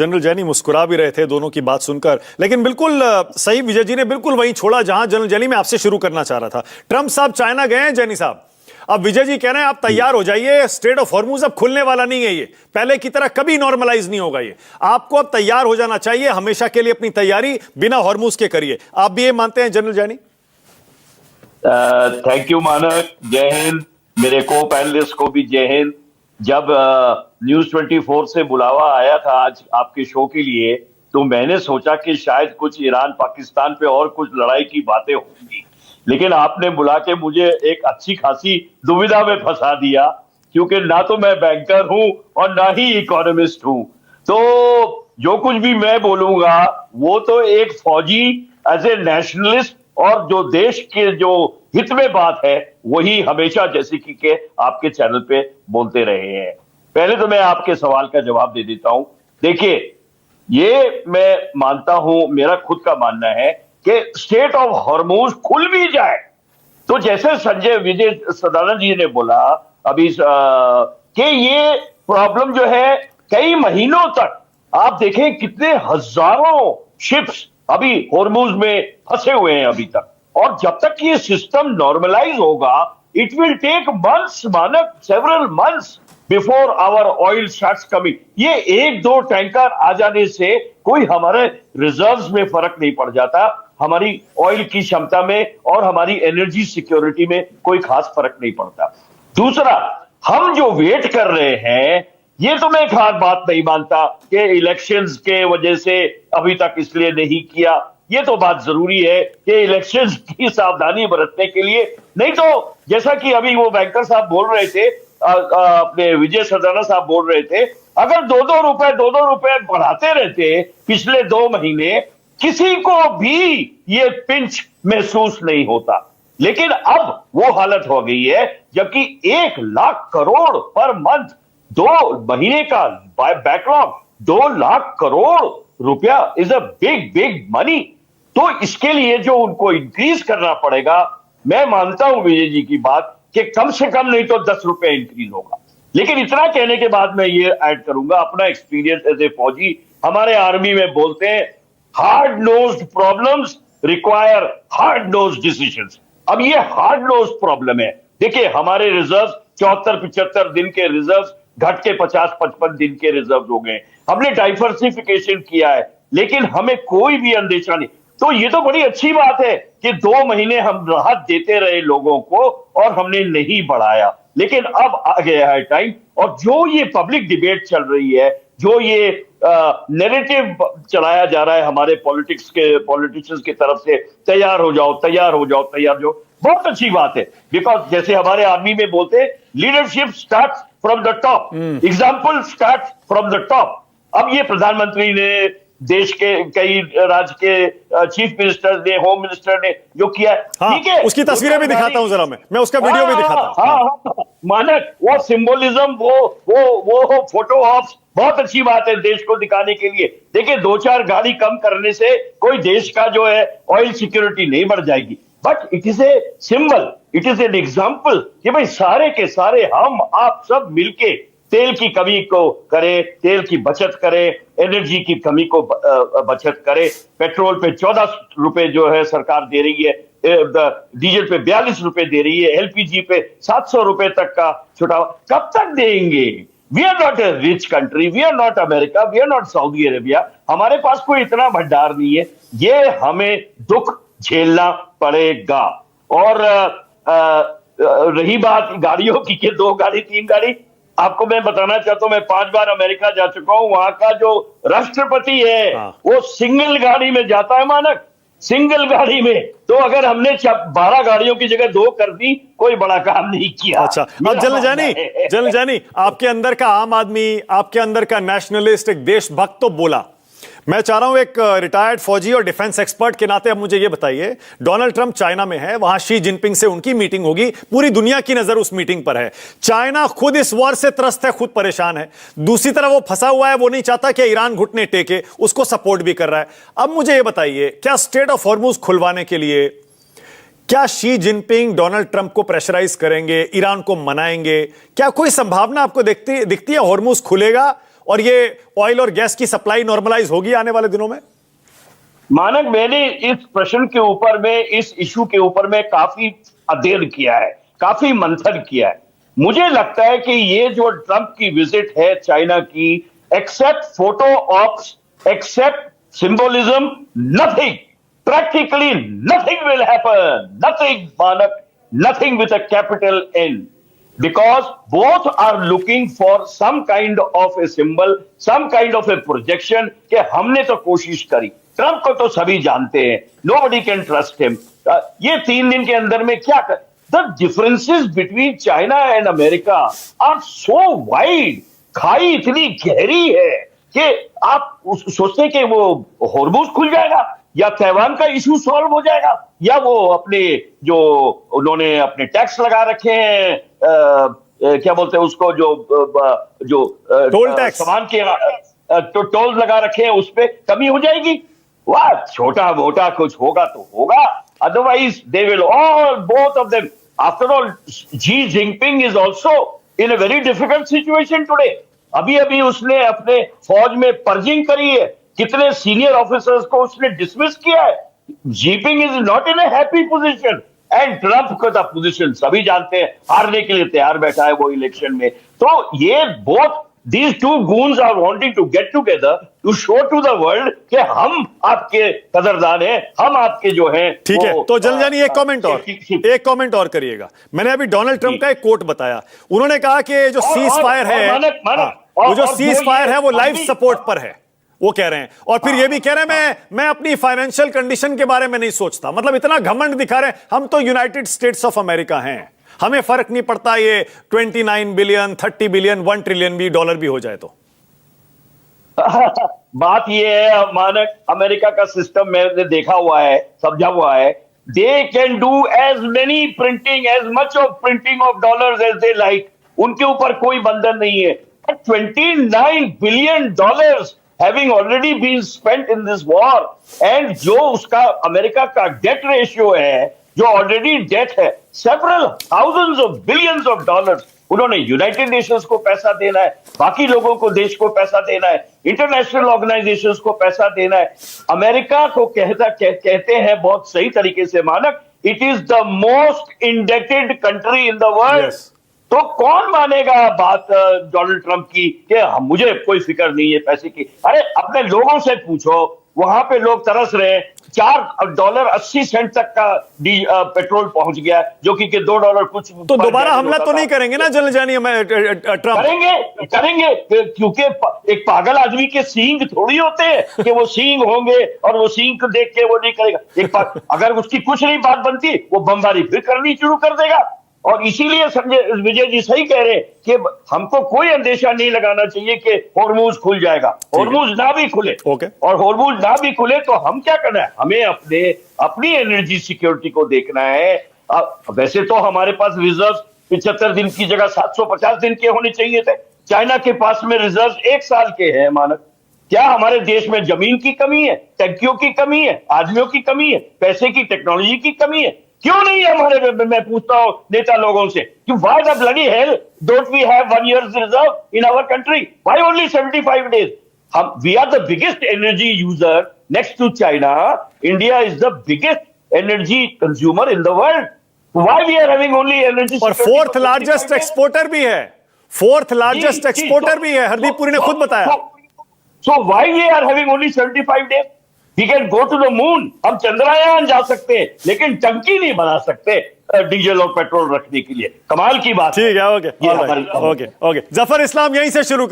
General जैनी मुस्कुरा भी रहे थे दोनों की बात सुनकर, लेकिन बिल्कुल सही विजय जी ने बिल्कुल वहीं छोड़ा जहां जनरल जैनी मैं आपसे शुरू करना चाह रहा था। ट्रंप साहब चाइना गए हैं जैनी साहब, अब विजय जी कह रहे हैं आप तैयार हो जाइए, स्ट्रेट ऑफ हॉर्मुज अब खुलने वाला नहीं है, ये पहले की तरह कभी नॉर्मलाइज नहीं होगा, ये आपको अब तैयार हो जाना चाहिए, हमेशा के लिए अपनी तैयारी बिना हॉर्मुज के करिए। आप भी ये मानते हैं जनरल जैनी? थैंक यू मानक, जय हिंद। मेरे को पैनलिस्ट को भी जय हिंद। जब न्यूज 24 से बुलावा आया था आज आपके शो के लिए, तो मैंने सोचा कि शायद कुछ ईरान पाकिस्तान पे और कुछ लड़ाई की बातें होंगी, लेकिन आपने बुला के मुझे एक अच्छी खासी दुविधा में फंसा दिया, क्योंकि ना तो मैं बैंकर हूं और ना ही इकोनॉमिस्ट हूं। तो जो कुछ भी मैं बोलूंगा वो तो एक फौजी एज ए नेशनलिस्ट और जो देश के जो हित में बात है वही हमेशा जैसे कि के आपके चैनल पे बोलते रहे हैं। पहले तो मैं आपके सवाल का जवाब दे देता हूं। देखिए, ये मैं मानता हूं, मेरा खुद का मानना है कि स्टेट ऑफ हॉर्मुज खुल भी जाए तो जैसे संजय विजय सदानंद जी ने बोला अभी कि ये प्रॉब्लम जो है कई महीनों तक, आप देखें कितने हजारों शिप्स अभी हॉर्मुज में फंसे हुए हैं अभी तक, और जब तक ये सिस्टम नॉर्मलाइज होगा इट विल टेक मंथ्स, मानक several months before our oil starts coming. ये एक दो टैंकर आ जाने से कोई हमारे रिजर्व्स में फर्क नहीं पड़ जाता, हमारी ऑयल की क्षमता में और हमारी एनर्जी सिक्योरिटी में कोई खास फर्क नहीं पड़ता। दूसरा, हम जो वेट कर रहे हैं, ये तो मैं खास बात नहीं मानता कि इलेक्शंस के वजह से अभी तक इसलिए नहीं किया। ये तो बात जरूरी है कि इलेक्शंस की सावधानी बरतने के लिए, नहीं तो जैसा कि अभी वो बैंकर साहब बोल रहे थे, अपने विजय सदाना साहब बोल रहे थे, अगर दो दो रुपए बढ़ाते रहते पिछले 2 महीने, किसी को भी ये पिंच महसूस नहीं होता। लेकिन अब वो हालत हो गई है, जबकि 1 लाख करोड़ पर मंथ, 2 महीने का बैकलॉग, 2 लाख करोड़ रुपया इज अ बिग मनी। तो इसके लिए जो उनको इंक्रीज करना पड़ेगा, मैं मानता हूं विजय जी की बात कि कम से कम नहीं तो 10 रुपए इंक्रीज होगा। लेकिन इतना कहने के बाद मैं ये ऐड करूंगा अपना एक्सपीरियंस एज ए फौजी। हमारे आर्मी में बोलते हैं hard nosed problems require hard nosed decisions. अब ये हार्ड नोज्ड प्रॉब्लम है। देखिए, हमारे रिजर्व 74-75 दिन के रिजर्व घट के 50-55 दिन के रिजर्व हो गए। हमने डाइवर्सिफिकेशन किया है, लेकिन हमें कोई भी अंदेशा नहीं। तो ये तो बड़ी अच्छी बात है कि 2 महीने हम राहत देते रहे लोगों को और हमने नहीं बढ़ाया। लेकिन अब आ गया है टाइम, और जो ये पब्लिक डिबेट चल रही है, जो ये नैरेटिव चलाया जा रहा है हमारे पॉलिटिशियंस की तरफ से, तैयार हो जाओ, बहुत अच्छी बात है। बिकॉज जैसे हमारे आर्मी में बोलते हैं, leadership start from the top, example start from the top. अब ये प्रधानमंत्री ने, देश के कई राज्य के चीफ मिनिस्टर ने, होम मिनिस्टर ने जो किया है, ठीक है, उसकी तस्वीरें भी दिखाता हूं जरा, मैं उसका वीडियो भी दिखाता हूं। हाँ, मानक, वो सिंबोलिज्म, वो फोटो ऑप्स बहुत अच्छी बात है देश को दिखाने के लिए। देखिए, 2-4 गाड़ी कम करने से कोई देश का जो है ऑयल सिक्योरिटी नहीं बढ़ जाएगी, but it is a symbol, it is an example कि भाई सारे के सारे हम आप सब मिलके तेल की कमी को करें, तेल की बचत करें, एनर्जी की कमी को बचत करें। पेट्रोल पे 14 रुपए जो है सरकार दे रही है, डीजल पे 42 रुपए दे रही है, एलपीजी पे 700 रुपए तक का छुटाव कब तक देंगे? We are not a rich country, we are not America, we are not Saudi Arabia, हमारे पास कोई इतना भंडार नहीं है। ये हमें दुख झेलना पड़ेगा। और रही बात गाड़ियों की कि 2 गाड़ी 3 गाड़ी, आपको मैं बताना चाहता हूं, मैं 5 बार अमेरिका जा चुका हूं। वहां का जो राष्ट्रपति है वो सिंगल गाड़ी में जाता है, मानक, सिंगल गाड़ी में। तो अगर हमने 12 गाड़ियों की जगह 2 कर दी, कोई बड़ा काम नहीं किया। अच्छा, अब जनरल जानी, आपके अंदर का आम आदमी, आपके अंदर का नेशनलिस्ट, एक देशभक्त तो बोला। मैं चाह रहा हूं एक रिटायर्ड फौजी और डिफेंस एक्सपर्ट के नाते अब मुझे यह बताइए, डोनाल्ड ट्रंप चाइना में है, वहां शी जिनपिंग से उनकी मीटिंग होगी, पूरी दुनिया की नजर उस मीटिंग पर है। चाइना खुद इस वॉर से त्रस्त है, खुद परेशान है। दूसरी तरफ वो फंसा हुआ है, वो नहीं चाहता कि ईरान घुटने टेके, उसको सपोर्ट भी कर रहा है। अब मुझे यह बताइए, क्या स्ट्रेट ऑफ हॉर्मुज खुलवाने के लिए क्या शी जिनपिंग डोनाल्ड ट्रंप को प्रेशराइज करेंगे, ईरान को मनाएंगे? क्या कोई संभावना आपको दिखती है हॉर्मुज खुलेगा और ये ऑयल और गैस की सप्लाई नॉर्मलाइज होगी आने वाले दिनों में? मानक, मैंने इस प्रश्न के ऊपर में, इस इशू के ऊपर में काफी अध्ययन किया है, काफी मंथन किया है। मुझे लगता है कि ये जो ट्रंप की विजिट है चाइना की, except photo ops, except symbolism, nothing, practically nothing will happen. Nothing, Manak, nothing with a capital N. Because both are looking for some kind of a symbol, some kind of a projection कि हमने तो कोशिश करी। Trump को तो सभी जानते हैं, nobody can trust him. ये 3 दिन के अंदर में क्या कर? The differences between China and America are so wide. खाई इतनी गहरी है कि आप सोचते हैं कि वो हॉर्मुज़ खुल जाएगा या ताइवान का इशू सॉल्व हो जाएगा या वो अपने जो उन्होंने अपने टैक्स लगा रखे हैं, क्या बोलते हैं उसको, जो टोल टैक्स, सामान के तो टोल लगा रखे हैं, उस पे कमी हो जाएगी। वाह, छोटा मोटा कुछ होगा तो होगा, otherwise they will all, both of them. After all, Xi Jinping is also in a very difficult situation today. अभी अभी उसने अपने फौज में पर्जिंग करी है, कितने सीनियर ऑफिसर्स को उसने डिसमिस किया है। Jinping is not in a happy position and Trump का पोजीशन सभी जानते हैं, हारने के लिए तैयार बैठा है वो इलेक्शन में। तो ये both these two goons are wanting to get together to show to the world कि हम आपके कदरदान हैं, हम आपके जो हैं। ठीक है, तो जलजानी एक कमेंट और करिएगा। मैंने अभी डोनाल्ड ट्रंप का एक कोट बताया, उन्होंने कहा कि जो सीज फायर है, वो जो सीज फायर है वो लाइफ सपोर्ट पर है, वो कह रहे हैं। और फिर ये भी कह रहे हैं मैं अपनी फाइनेंशियल कंडीशन के बारे में नहीं सोचता। मतलब इतना घमंड दिखा रहे हैं, हम तो यूनाइटेड स्टेट्स ऑफ अमेरिका हैं, हमें फर्क नहीं पड़ता ये 29 बिलियन, 30 बिलियन, 1 ट्रिलियन भी डॉलर भी हो जाए तो। बात ये है मानक, अमेरिका का सिस्टम मैंने देखा हुआ है, समझा हुआ है। They can do as many printing, as much of printing of dollars as they like. उनके ऊपर कोई बंधन नहीं है। 29 billion dollars having already been spent in this war, and जो उसका अमेरिका का डेट रेशियो है, जो ऑलरेडी डेट है several thousands of billions of dollars, उन्होंने यूनाइटेड नेशंस को पैसा देना है, बाकी लोगों को, देश को पैसा देना है, इंटरनेशनल ऑर्गेनाइजेशंस को पैसा देना है। अमेरिका को कहते हैं बहुत सही तरीके से मानक, it is the most indebted country in the world. तो कौन मानेगा बात डोनाल्ड ट्रंप की कि मुझे कोई फिक्र नहीं है पैसे की? अरे अपने लोगों से पूछो, वहां पे लोग तरस रहे हैं। $4.80 तक का पेट्रोल पहुंच गया, जो कि $2 कुछ। तो दोबारा हमला तो नहीं करेंगे ना जलजानी ट्रंप? करेंगे, क्योंकि एक पागल आदमी के सींग थोड़ी होते हैं कि वो सींग होंगे और वो सींग को देख के वो नहीं करेगा। अगर उसकी कुछ नहीं बात बनती, वो बमबारी फिर करनी शुरू कर देगा। और इसीलिए संजय विजय जी सही कह रहे हैं कि हमको कोई अंदेशा नहीं लगाना चाहिए कि हॉर्मुज़ खुल जाएगा। हॉर्मुज़ ना भी खुले, और हॉर्मुज़ ना भी खुले तो हम क्या करना है? हमें अपनी एनर्जी सिक्योरिटी को देखना है। वैसे तो हमारे पास रिजर्व 75 दिन की जगह 750 दिन के होने चाहिए थे। चाइना के पास में रिजर्व 1 साल के हैं मानक। क्या हमारे देश में जमीन की कमी है, टंकियों की कमी है, आदमियों की कमी है, पैसे की, टेक्नोलॉजी की कमी है? क्यों नहीं है हमारे? मैं पूछता हूं नेता लोगों से कि why the bloody hell don't we have 1 year's reserve in our country? Why only 75 days? We are the biggest energy user next to China. India is the biggest energy consumer in the world. Why we are having only energy? और 4th largest exporter भी है, 4th largest exporter भी है, हरदीप पुरी ने खुद बताया। So why we are having only 75 days? We can go to the moon. हम चंद्रयान जा सकते हैं, लेकिन टंकी नहीं बना सकते डीजल और पेट्रोल रखने के लिए। कमाल की बात। ठीक है, ओके, जफर इस्लाम यहीं से शुरू कर।